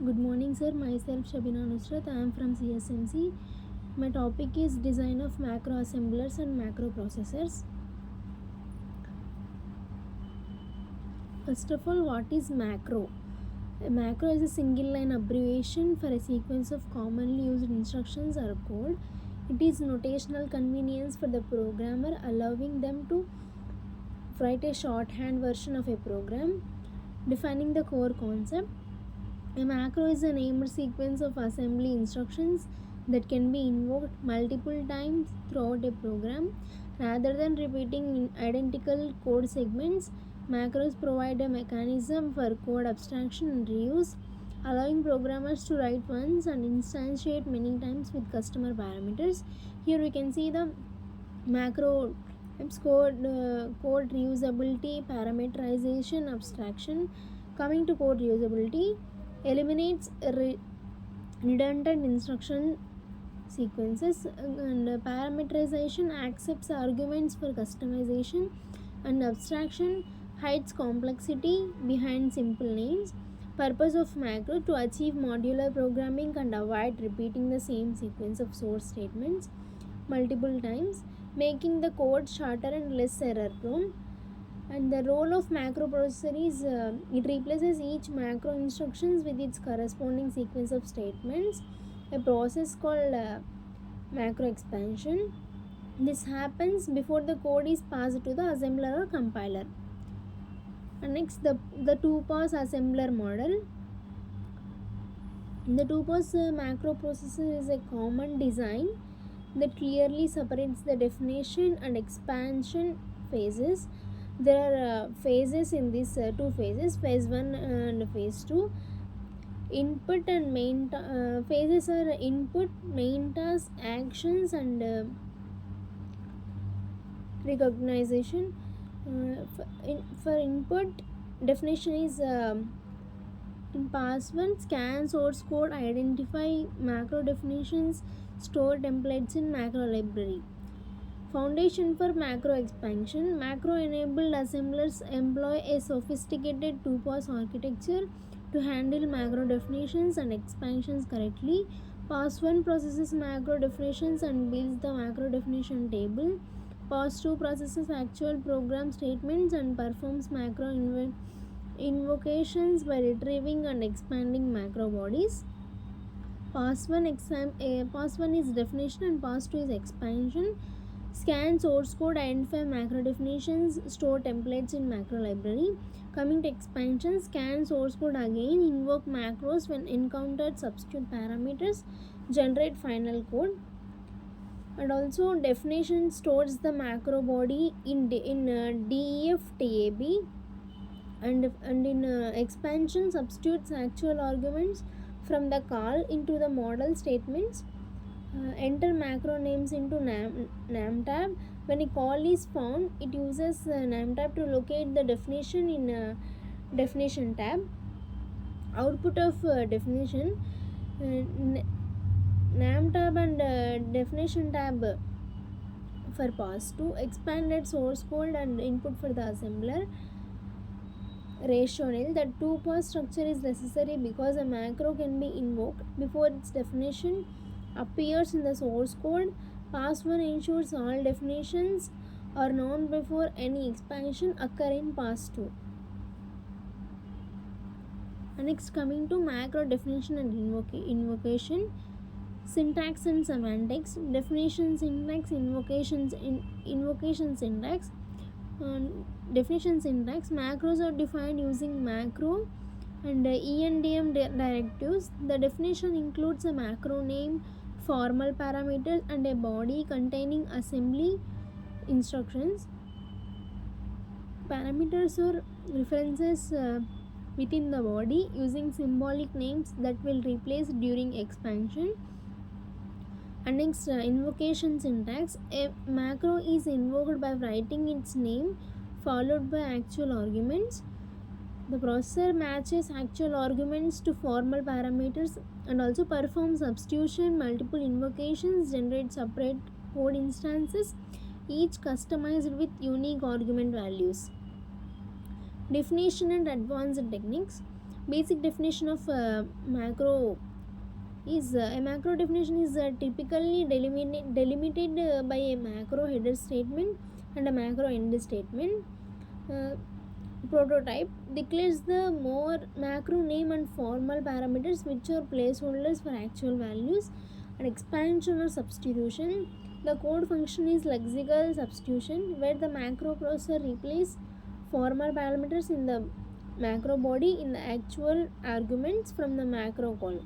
Good morning, sir. Myself Shabina Nusrat. I am from CSMC. My topic is design of macro assemblers and macro processors. First of all, what is macro? A macro is a single line abbreviation for a sequence of commonly used instructions or code. It is notational convenience for the programmer, allowing them to write a shorthand version of a program. Defining the core concept. A macro is a named sequence of assembly instructions that can be invoked multiple times throughout a program. Rather than repeating identical code segments, macros provide a mechanism for code abstraction and reuse, allowing programmers to write once and instantiate many times with customer parameters. Here we can see the macro types: code reusability, parameterization, abstraction. Coming to code reusability, eliminates redundant instruction sequences, and parameterization accepts arguments for customization, and abstraction hides complexity behind simple names. Purpose of macro: to achieve modular programming and avoid repeating the same sequence of source statements multiple times, making the code shorter and less error prone. And the role of macro processor is it replaces each macro instructions with its corresponding sequence of statements, a process called macro expansion. This happens before the code is passed to the assembler or compiler. And next, the two-pass assembler model. The two-pass macro processor is a common design that clearly separates the definition and expansion phases. There are phases in these two phases, phase 1 and phase 2. Input and main phases are input, main task, actions, and recognition. For input, definition is in pass 1, scan source code, identify macro definitions, store templates in macro library. Foundation for macro expansion. Macro enabled assemblers employ a sophisticated two-pass architecture to handle macro definitions and expansions correctly. Pass 1 processes macro definitions and builds the macro definition table. Pass 2 processes actual program statements and performs macro invocations by retrieving and expanding macro bodies. Pass 1 is definition and pass 2 is expansion. Scan source code, identify macro definitions, store templates in macro library. Coming to expansion, scan source code again, invoke macros when encountered, substitute parameters, generate final code. And also definition stores the macro body in DEF TAB, and in expansion substitutes actual arguments from the call into the model statements. Enter macro names into nam tab. When a call is found, it uses nam tab to locate the definition in definition tab. Output of definition, nam tab and definition tab for pass 2, expanded source code and input for the assembler. Ratio nil. The two pass structure is necessary because a macro can be invoked before its definition appears in the source code. Pass 1 ensures all definitions are known before any expansion occur in pass 2. Next, coming to macro definition and invocation. Syntax and semantics. Definition syntax, invocation syntax. Definition syntax. Macros are defined using macro and ENDM directives. The definition includes a macro name, formal parameters, and a body containing assembly instructions. Parameters are references within the body using symbolic names that will replace during expansion. And next, invocation syntax. A macro is invoked by writing its name followed by actual arguments. The processor matches actual arguments to formal parameters and also performs substitution. Multiple invocations generate separate code instances, each customized with unique argument values. Definition and advanced techniques. Basic definition of macro is a macro definition is typically delimited by a macro header statement and a macro end statement. Uh, Prototype declares the more macro name and formal parameters which are placeholders for actual values. And expansion or substitution, the code function is lexical substitution where the macro processor replaces formal parameters in the macro body in the actual arguments from the macro call.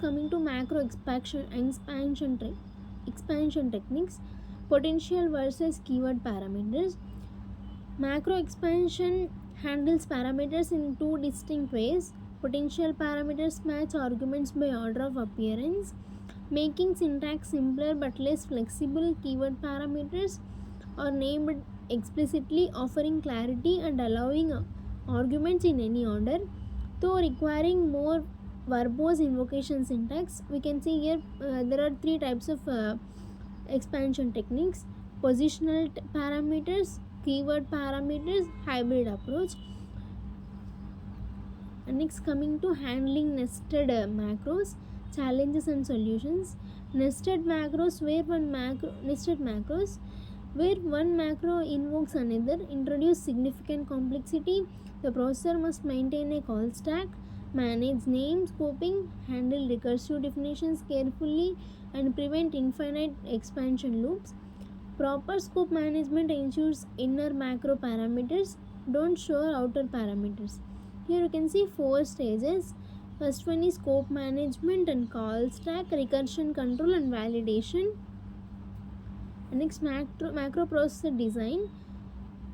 Coming to macro expansion techniques, potential versus keyword parameters. Macro expansion handles parameters in two distinct ways. Potential parameters match arguments by order of appearance, making syntax simpler but less flexible. Keyword parameters are named explicitly, offering clarity and allowing arguments in any order, though requiring more verbose invocation syntax. We can see here there are three types of expansion techniques: positional parameters, keyword parameters, hybrid approach. And next, coming to handling nested macros, challenges and solutions. Nested macros where one macro invokes another introduce significant complexity. The processor must maintain a call stack, manage name scoping, handle recursive definitions carefully, and prevent infinite expansion loops. Proper scope management ensures inner macro parameters don't show outer parameters. Here you can see four stages. First one is scope management and call stack, recursion control, and validation. Next, macro processor design,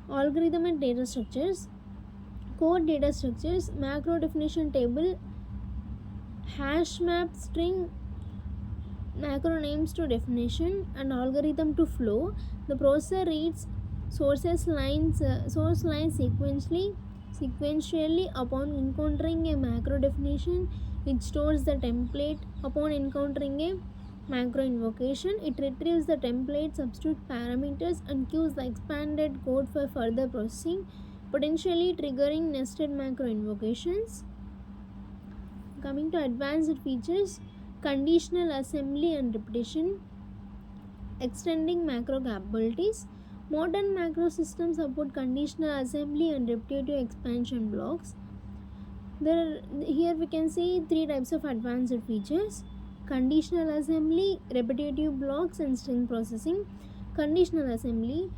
algorithm and data structures. Core data structures, macro definition table, hash map string, macro names to definition, and algorithm to flow. The processor reads source lines sequentially upon encountering a macro definition. It stores the template upon encountering a macro invocation. It retrieves the template, substitute parameters, and queues the expanded code for further processing, potentially triggering nested macro invocations. Coming to advanced features, conditional assembly and repetition, extending macro capabilities. Modern macro systems support conditional assembly and repetitive expansion blocks. Here we can see three types of advanced features: conditional assembly, repetitive blocks, and string processing. Conditional assembly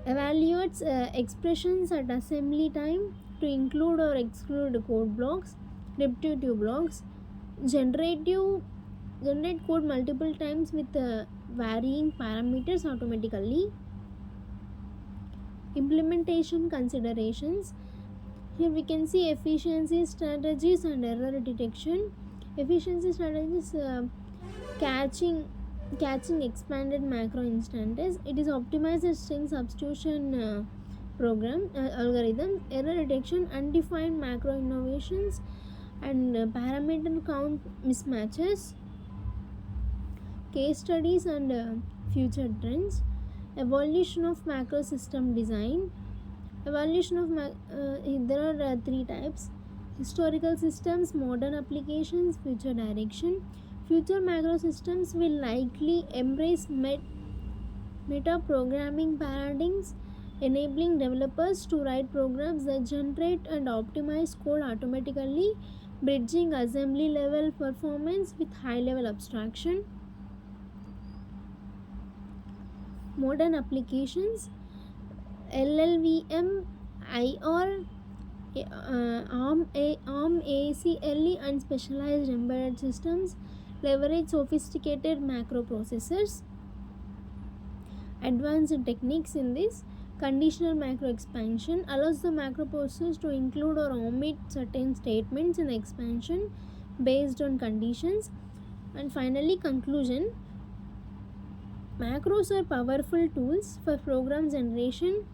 evaluates expressions at assembly time to include or exclude code blocks. Repetitive blocks generate code multiple times with varying parameters automatically. Implementation considerations. Here we can see efficiency strategies and error detection. Efficiency strategies, catching expanded macro instances. It is optimized string substitution program algorithm. Error detection, undefined macro innovations, and parameter count mismatches. Case studies and future trends. Evolution of macro system design. Evaluation of there are three types: historical systems, modern applications, future direction. Future macro systems will likely embrace meta programming paradigms, enabling developers to write programs that generate and optimize code automatically, bridging assembly level performance with high level abstraction. Modern applications, LLVM, IR, ARM, ACLE, and specialized embedded systems leverage sophisticated macro processors. Advanced techniques in this: conditional macro expansion allows the macro processors to include or omit certain statements in the expansion based on conditions. And finally, conclusion: macros are powerful tools for program generation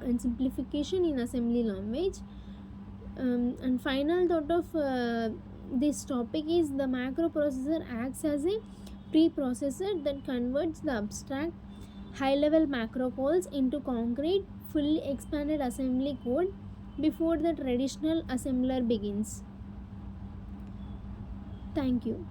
and simplification in assembly language. And final thought of this topic is the macro processor acts as a preprocessor that converts the abstract high level macro calls into concrete fully expanded assembly code. before the traditional assembler begins. Thank you.